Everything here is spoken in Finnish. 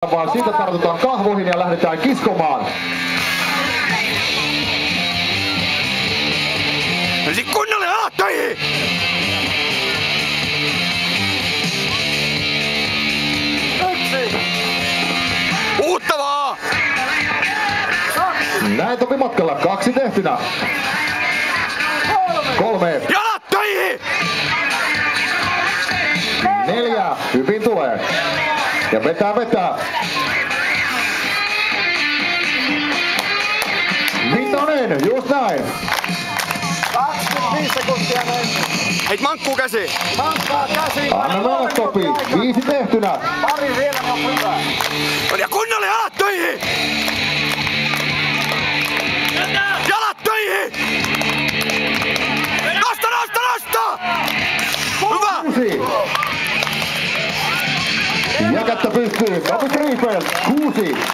Vaan siitä tartutaan kahvoihin ja lähdetään kiskomaan. Eli kunnolle aattoihin! Uutta vaan! Näin Topi matkalla. 2 tehtynä. 3. Jalat töihin! 4. Hyvin tulee. Ja vetää. 5. Just näin. 25 sekuntia mennyt. Heit mankkuu käsi! Mankkaa käsiin. Anna mennä Topi. 5 tehtynä. Pari vielä on hyvä. Ja kunnolle jalat töihin! Jalat töihin! Nosta! Hyvä! 6. Ja kättä pystyy. Topi Striefeld. 6.